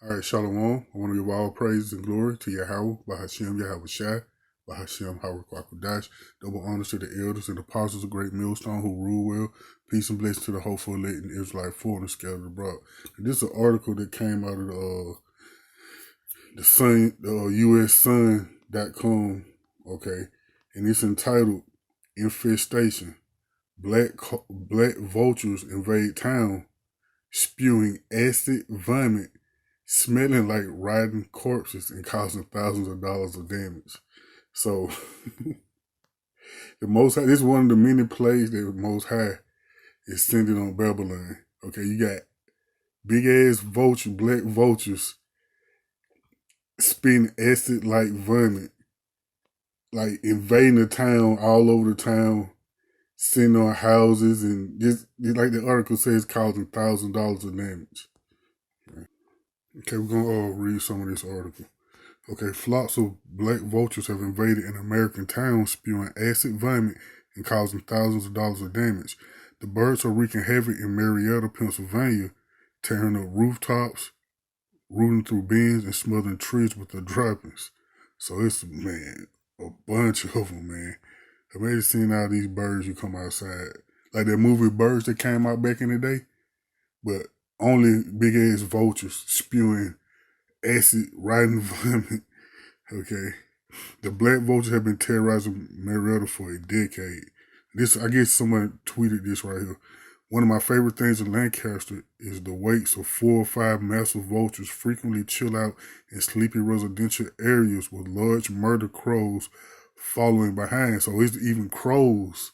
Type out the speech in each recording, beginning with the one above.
All right, Shalom. I want to give all praise and glory to Yahweh, Bahashem, Yahweh Shai, Bahashem, Howard Kwakadash. Double honors to the elders and apostles of Great Millstone who rule well. Peace and blessings to the hopeful elect and Israelite foreigners scattered abroad. This is an article that came out of the Sun, the USSun.com, okay, and it's entitled Infestation. Black vultures invade town, spewing acid vomit, smelling like rotting corpses and causing thousands of dollars of damage. So the Most High, this is one of the many plagues that the Most High is sending on Babylon. Okay, you got big ass black vultures spitting acid like vomit, like invading the town, all over the town, sitting on houses, and just like the article says, causing $1,000 of damage. Okay, we're gonna read some of this article. Okay, flocks of black vultures have invaded an American town, spewing acid vomit and causing thousands of dollars of damage. The birds are wreaking havoc in Marietta, Pennsylvania, tearing up rooftops, rooting through bins, and smothering trees with their droppings. So it's, man, a bunch of them, man. Imagine seeing all these birds you come outside. Like that movie Birds that came out back in the day, but only big ass vultures spewing acid, riding vomit. Okay. The black vultures have been terrorizing Marietta for a decade. This, I guess someone tweeted this right here. One of my favorite things in Lancaster is the wakes of 4 or 5 massive vultures frequently chill out in sleepy residential areas with large murder crows following behind. So it's even crows.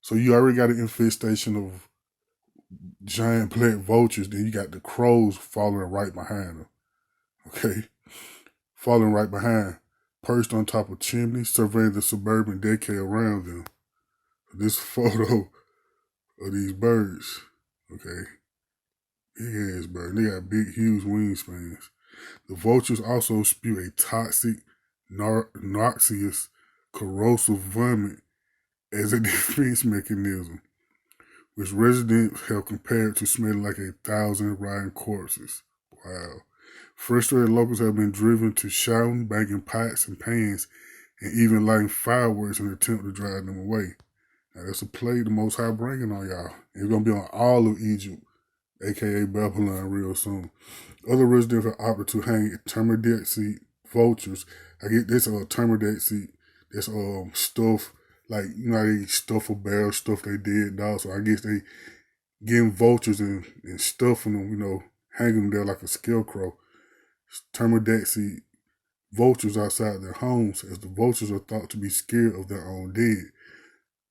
So you already got an infestation of giant black vultures, then you got the crows following right behind them. Okay? Following right behind, perched on top of chimneys, surveying the suburban decay around them. This photo of these birds, okay? Big ass bird. They got big, huge wingspans. The vultures also spew a toxic, noxious, corrosive vomit as a defense mechanism, which residents have compared to smelling like 1,000 rotting corpses. Wow. Frustrated locals have been driven to shouting, banging pots and pans, and even lighting fireworks in an attempt to drive them away. Now, that's a plague the Most High bringing on y'all. It's going to be on all of Egypt, a.k.a. Babylon, real soon. Other residents have opted to hang termite vultures. I get this termite seat that's stuff, like, you know how they stuff a barrel, stuff they dead dog. So I guess they getting vultures and stuffing them, you know, hanging them there like a scarecrow. Termite vultures outside their homes, as the vultures are thought to be scared of their own dead.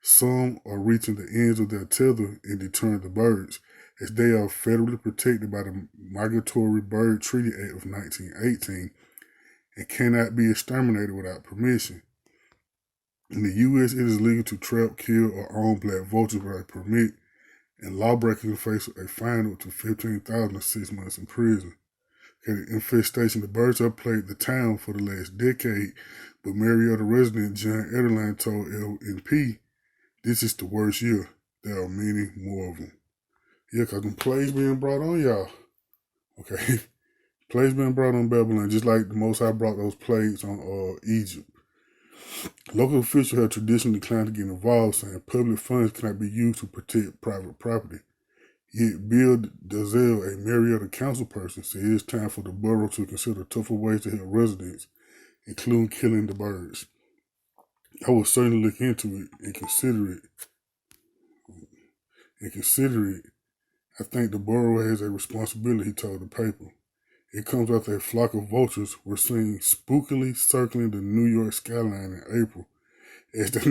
Some are reaching the ends of their tether and deterring the birds, as they are federally protected by the Migratory Bird Treaty Act of 1918 and cannot be exterminated without permission. In the U.S., it is legal to trap, kill, or own black vultures without permit, and lawbreakers can face a fine up to $15,000 or 6 months in prison. Okay, the infestation, the birds have plagued the town for the last decade, but Marietta resident John Ederline told LNP, this is the worst year. There are many more of them. Yeah, because them plagues being brought on y'all. Okay? Plagues being brought on Babylon, just like the Most High brought those plagues on Egypt. Local officials have traditionally declined to get involved, saying public funds cannot be used to protect private property. Yet Bill Dazell, a Marietta council person, said it's time for the borough to consider tougher ways to help residents, including killing the birds. I will certainly look into it and consider it. I think the borough has a responsibility, he told the paper. It comes after a flock of vultures were seen spookily circling the New York skyline in April as the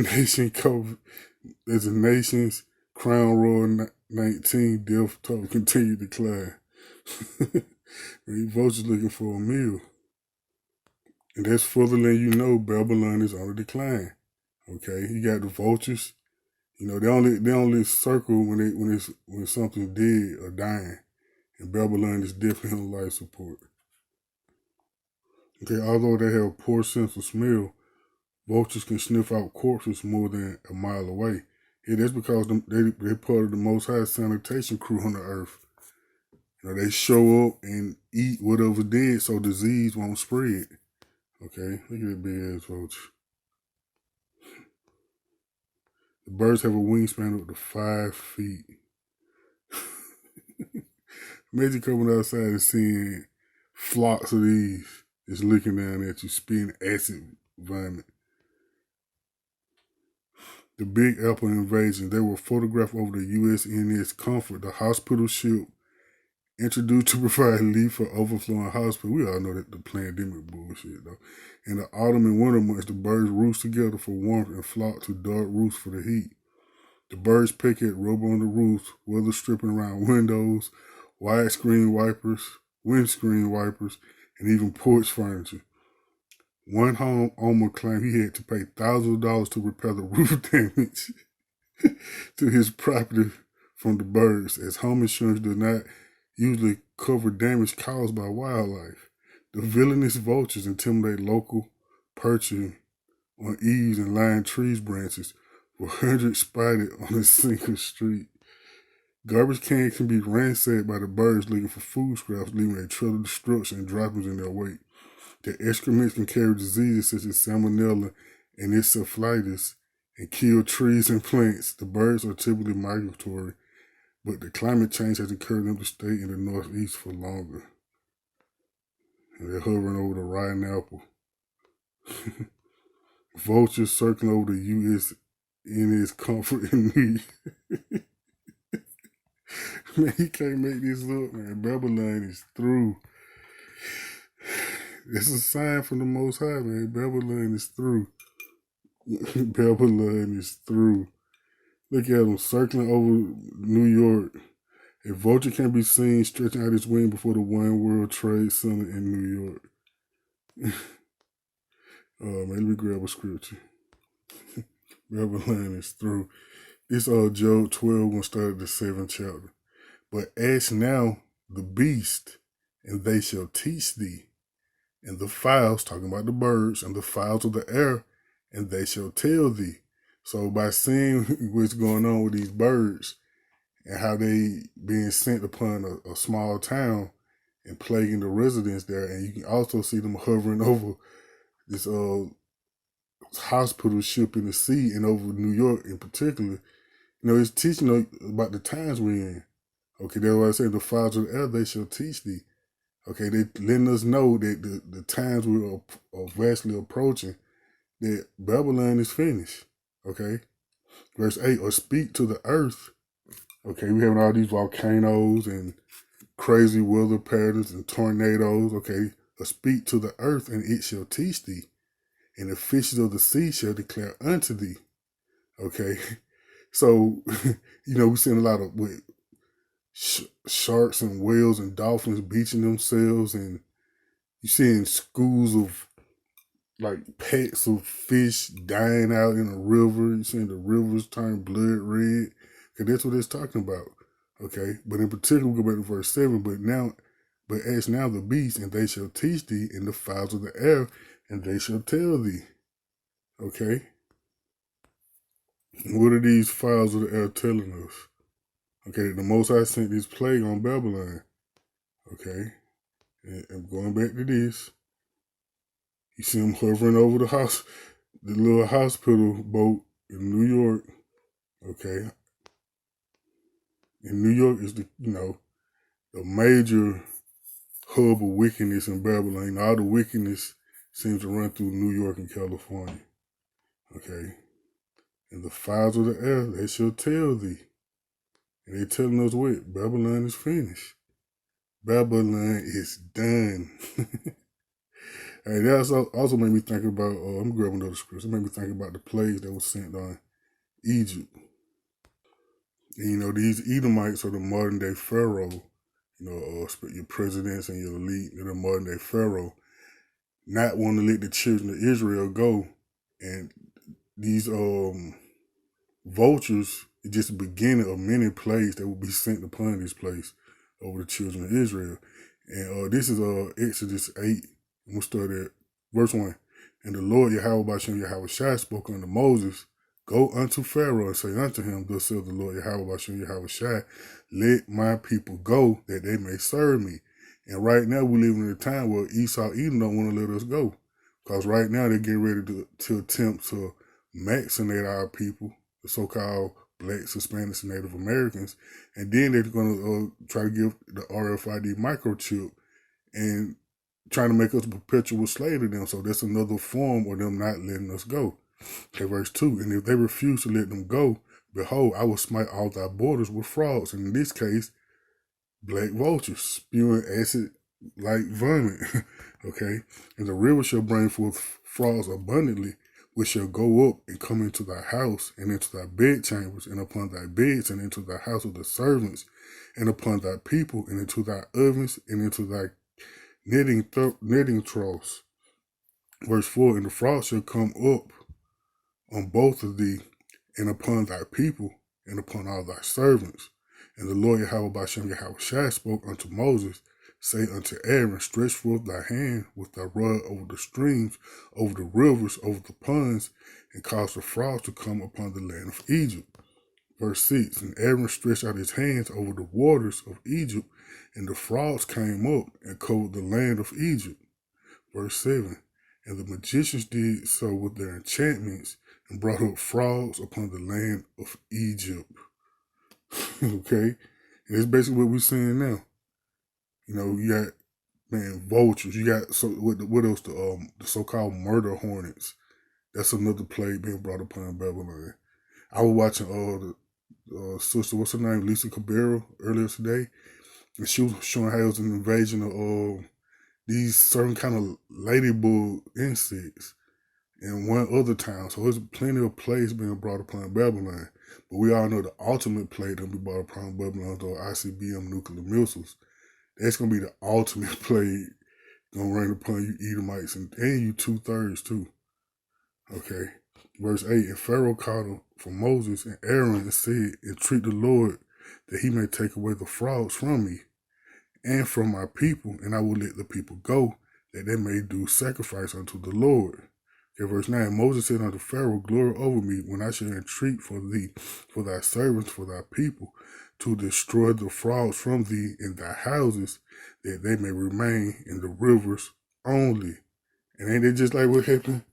nation's Crown Royal 19 death toll continued to climb. Vultures looking for a meal. And that's further letting you know Babylon is on the decline. Okay, you got the vultures. You know, they only circle when something's dead or dying. And Babylon is definitely on life support. Okay, although they have a poor sense of smell, vultures can sniff out corpses more than a mile away. Yeah, that's because they're part of the Most High sanitation crew on the earth. You know, they show up and eat whatever's dead so disease won't spread. Okay, look at that big ass vulture. The birds have a wingspan of up to 5 feet. Imagine coming outside and seeing flocks of these just looking down at you, spitting acid vomit. The Big Apple invasion. They were photographed over the USNS Comfort, the hospital ship introduced to provide relief for overflowing hospitals. We all know that the pandemic bullshit, though. In the autumn and winter months, the birds roost together for warmth and flock to dark roofs for the heat. The birds pick at rubber on the roofs, weather stripping around windows, windscreen wipers, and even porch furniture. One homeowner claimed he had to pay thousands of dollars to repair the roof damage to his property from the birds, as home insurance does not usually cover damage caused by wildlife. The villainous vultures intimidate local perching on eaves and line trees branches, with hundreds spotted on a single street. Garbage cans can be ransacked by the birds looking for food scraps, leaving a trail of destruction and droppings in their wake. Their excrements can carry diseases such as salmonella and encephalitis and kill trees and plants. The birds are typically migratory, but the climate change has encouraged them to stay in the northeast for longer. And they're hovering over the rotten apple. Vultures circling over the USNS Comfort in need. Man, you can't make this up, man. Babylon is through. It's a sign from the Most High, man. Babylon is through. Babylon is through. Look at them circling over New York. A vulture can be seen stretching out its wing before the One World Trade Center in New York. Oh, man, let me grab a scripture. Babylon is through. It's Job 12, gonna start at the 7th chapter. But ask now the beast, and they shall teach thee, and the fowls, talking about the birds, and the fowls of the air, and they shall tell thee. So by seeing what's going on with these birds and how they being sent upon a small town and plaguing the residents there, and you can also see them hovering over this hospital ship in the sea and over New York in particular. You know, it's teaching about the times we're in. Okay, that's why I say the fowls of the air, they shall teach thee. Okay, they letting us know that the times we are vastly approaching, that Babylon is finished. Okay, verse 8, or speak to the earth. Okay, we having all these volcanoes and crazy weather patterns and tornadoes. Okay, or speak to the earth, and it shall teach thee, and the fishes of the sea shall declare unto thee. Okay, so we're seeing a lot of sharks and whales and dolphins beaching themselves, and you're seeing schools of like packs of fish dying out in a river. You're seeing the rivers turn blood red, because that's what it's talking about. Okay, but in particular, we go back to verse 7. But ask now the beast, and they shall teach thee, and the fowls of the air, and they shall tell thee. Okay, what are these fowls of the air telling us? Okay, the Most High sent this plague on Babylon. Okay, and I'm going back to this. You see them hovering over the little hospital boat in New York. Okay, and New York is the major hub of wickedness in Babylon. All the wickedness seems to run through New York and California. Okay, and the fowls of the air, they shall tell thee. And they telling us what? Babylon is finished. Babylon is done. Hey, that also made me think about, I'm grabbing another script. It made me think about the plagues that was sent on Egypt. And, these Edomites are the modern day Pharaoh. Your presidents and your elite, they're the modern day Pharaoh. Not wanting to let the children of Israel go. And these vultures is just the beginning of many plagues that will be sent upon this place over the children of Israel. And this is Exodus 8. We'll start at verse 1. And the Lord Yahweh Bashem Yahweh Shai spoke unto Moses, go unto Pharaoh and say unto him, thus saith the Lord Yahweh Bashem Yahweh Shai, let my people go, that they may serve me. And right now we live in a time where Esau Edom don't want to let us go. Because right now they're getting ready to attempt to vaccinate our people, the so-called blacks, Hispanics, and Native Americans. And then they're going to try to give the RFID microchip and trying to make us a perpetual slave to them. So that's another form of them not letting us go. Okay, verse 2. And if they refuse to let them go, behold, I will smite all thy borders with frogs. And in this case, black vultures spewing acid like vermin. Okay, and the river shall bring forth frogs abundantly, which shall go up and come into thy house and into thy bedchambers and upon thy beds and into thy house of the servants and upon thy people and into thy ovens and into thy knitting troughs. Verse 4, and the frogs shall come up on both of thee and upon thy people and upon all thy servants. And the Lord Yahweh Bashem Yahweh Shai spoke unto Moses, say unto Aaron, stretch forth thy hand with thy rod over the streams, over the rivers, over the ponds, and cause the frogs to come upon the land of Egypt. Verse 6, and Aaron stretched out his hands over the waters of Egypt, and the frogs came up and covered the land of Egypt. Verse 7, and the magicians did so with their enchantments and brought up frogs upon the land of Egypt. Okay? And that's basically what we're seeing now. You know, you got, man, vultures. You got, so what else? The so-called murder hornets. That's another plague being brought upon Babylon. I was watching the sister, what's her name, Lisa Cabero, earlier today, and she was showing how it was an invasion of these certain kind of ladybug insects in one other town. So there's plenty of plagues being brought upon Babylon. But we all know the ultimate plague that will be brought upon Babylon, those ICBM nuclear missiles. That's going to be the ultimate plague going to rain upon you Edomites and you 2/3 too. Okay. Verse 8, and Pharaoh called him for Moses and Aaron and said, entreat the Lord that he may take away the frogs from me and from my people, and I will let the people go, that they may do sacrifice unto the Lord. Okay, verse 9, Moses said unto Pharaoh, glory over me when I shall entreat for thee, for thy servants, for thy people, to destroy the frogs from thee in thy houses, that they may remain in the rivers only. And ain't it just like what happened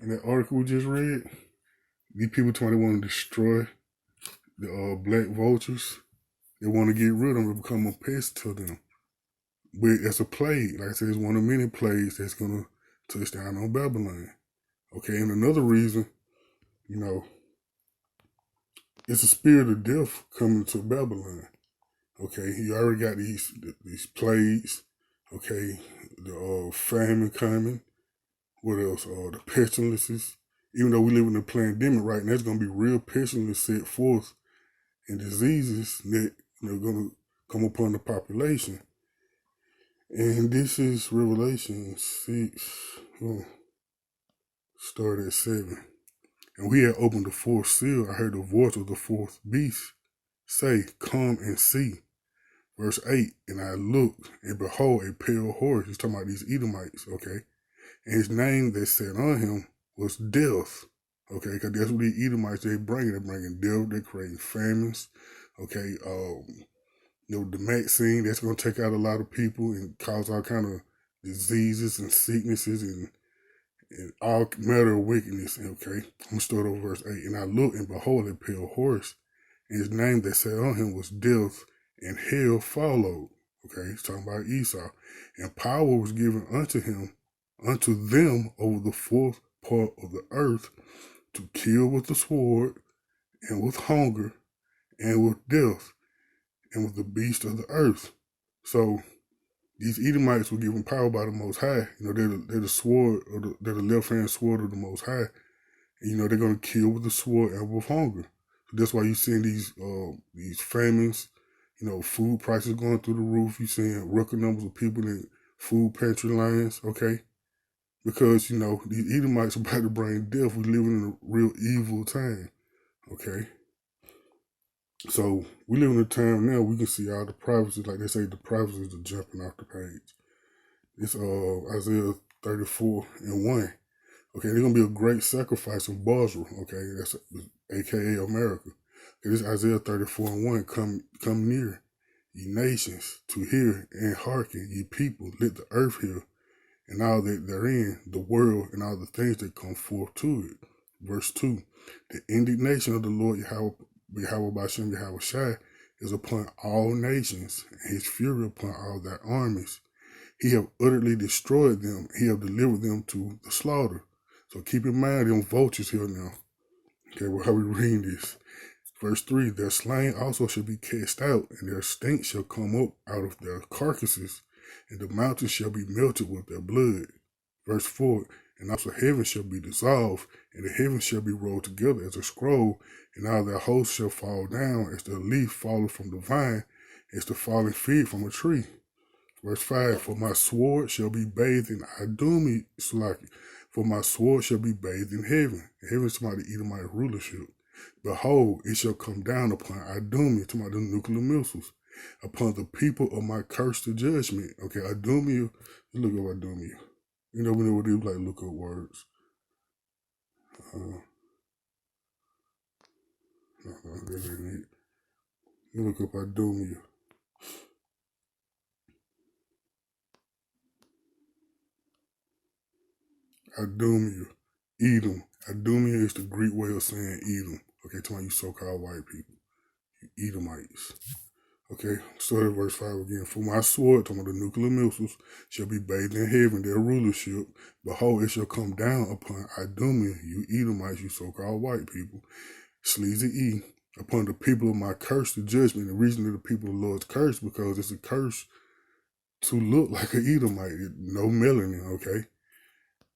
in that article we just read? These people told they want to destroy the black vultures. They want to get rid of them and become a pest to them. But that's a plague. Like I said, it's one of many plagues that's going to touch down on Babylon. Okay, and another reason, you know, it's a spirit of death coming to Babylon. Okay, you already got these plagues. Okay, the famine coming. What else? The pestilences. Even though we live in a pandemic right now, there's going to be real pestilence set forth and diseases that are going to come upon the population. And this is Revelation 6. Start at 7. And we had opened the fourth seal. I heard the voice of the fourth beast say, come and see. Verse 8, and I looked, and behold, a pale horse. He's talking about these Edomites, okay? And his name that sat on him was Death, okay? Because that's what the Edomites, they're bringing death, they're creating famines, okay? The vaccine, that's going to take out a lot of people and cause all kind of diseases and sicknesses and all matter of wickedness, okay? I'm going to start over verse 8. And I looked, and behold, a pale horse, and his name that sat on him was Death, and hell followed. Okay, he's talking about Esau. And power was given unto them over the fourth part of the earth, to kill with the sword, and with hunger, and with death, and with the beast of the earth. So these Edomites were given power by the Most High. You know, they're the sword, they're the left hand sword of the Most High. And, you know, they're going to kill with the sword and with hunger. So that's why you're seeing these famines. You know, food prices going through the roof. You're seeing record numbers of people in food pantry lines, okay? Because, you know, these Edomites are about to bring death. We're living in a real evil time, okay? So we live in a time now we can see all the prophecies, like they say the prophecies are jumping off the page. It's Isaiah 34 and 1. Okay, there's going to be a great sacrifice in Basra, okay? That's AKA America. This Isaiah 34 and 1, come near, ye nations, to hear and hearken, ye people, let the earth hear, and all that therein, the world, and all the things that come forth to it. Verse 2, the indignation of the Lord Yahweh Bashem Yahweh Shai is upon all nations, and his fury upon all their armies. He have utterly destroyed them, he have delivered them to the slaughter. So keep in mind them vultures here now. Okay, well, how we reading this? Verse 3, their slain also shall be cast out, and their stink shall come up out of their carcasses, and the mountains shall be melted with their blood. Verse 4, and also heaven shall be dissolved, and the heavens shall be rolled together as a scroll, and all their hosts shall fall down as the leaf falleth from the vine, as the falling fig from a tree. Verse 5, for my sword shall be bathed in Adumi Slaki, for my sword shall be bathed in heaven. Heaven is somebody Edomite rulership. Behold, it shall come down upon Idumea, to my nuclear missiles, upon the people of my curse to judgment. Okay, Idumea, look up Idumea. You know, we know what they like, look up words. That ain't it. You look up Idumea. Idumea, Edom. Idumea is the Greek way of saying Edom. Okay, to you so-called white people, you Edomites. Okay, start at verse 5 again. For my sword, talking about the nuclear missiles, shall be bathed in heaven, their rulership. Behold, it shall come down upon Idumea, you Edomites, you so-called white people. Sleazy E, upon the people of my curse to judgment. The reason that the people of the Lord's curse, because it's a curse to look like an Edomite, no melanin, okay?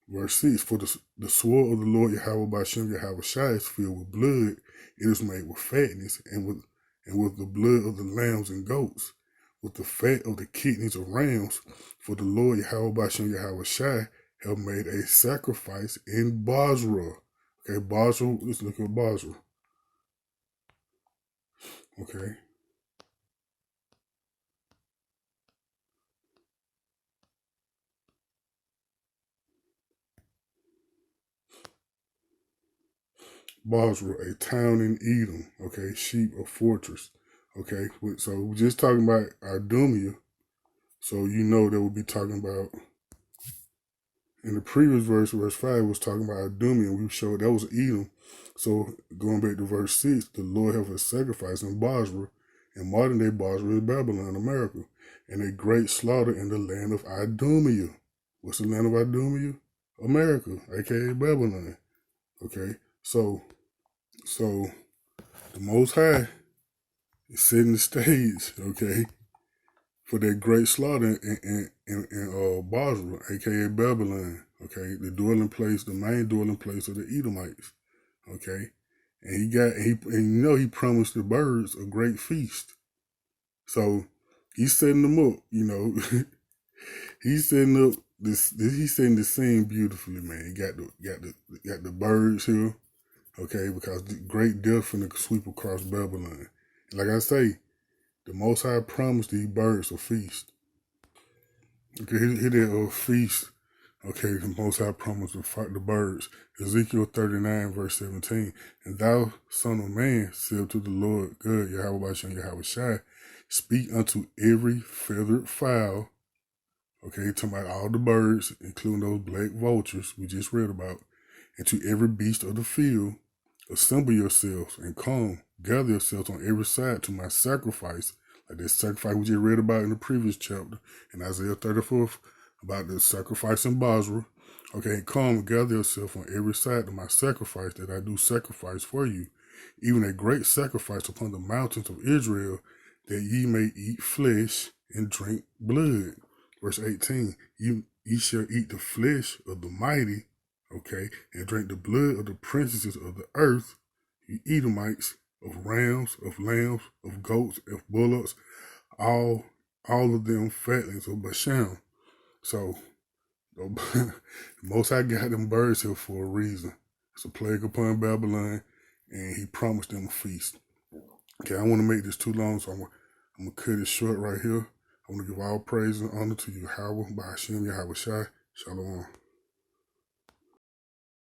Verse 6, for the sword of the Lord Yahweh Bashem Yahweh Shai is filled with blood, it is made with fatness, and with the blood of the lambs and goats, with the fat of the kidneys of rams, for the Lord Yahweh Bashem Yahweh Shai have made a sacrifice in Basra. Okay, Basra, let's look at Basra. Okay. Basra, a town in Edom, okay, sheep, a fortress, okay. So we're just talking about Idumea, so you know that we'll be talking about, in the previous verse, verse 5 was talking about Idumea, and we showed that was Edom. So going back to verse 6, the Lord have a sacrifice in Basra, and modern day Basra is Babylon, America, and a great slaughter in the land of Idumea. What's the land of Idumea? America, aka Babylon. Okay, so the Most High is setting the stage, okay, for that great slaughter in Basra, aka Babylon, okay, the dwelling place, the main dwelling place of the Edomites, okay, and you know he promised the birds a great feast, so he's setting them up, you know, he's setting up he's setting the scene beautifully, man. He got the birds here. Okay, because the great death finna sweep across Babylon. Like I say, the Most High promised these birds a feast. Okay, here they a feast. Okay, the Most High promised to fight the birds. Ezekiel 39, verse 17. And thou, son of man, said to the Lord God, Yahweh Bashan Yahweh Shai, speak unto every feathered fowl. Okay, talking about all the birds, including those black vultures we just read about, and to every beast of the field. Assemble yourselves and come, gather yourselves on every side to my sacrifice, like that sacrifice we just read about in the previous chapter in Isaiah 34 about the sacrifice in Basra. Okay, come and gather yourself on every side to my sacrifice that I do sacrifice for you, even a great sacrifice upon the mountains of Israel, that ye may eat flesh and drink blood. Verse 18, ye shall eat the flesh of the mighty, okay, and drink the blood of the princesses of the earth, you Edomites, of rams, of lambs, of goats, of bullocks, all of them fatlings of Bashan. So, Most High got them birds here for a reason. It's a plague upon Babylon, and he promised them a feast. Okay, I want to make this too long, so I'm going to cut it short right here. I want to give all praise and honor to Yahweh, by Hashem, Yahweh Shai. Shalom.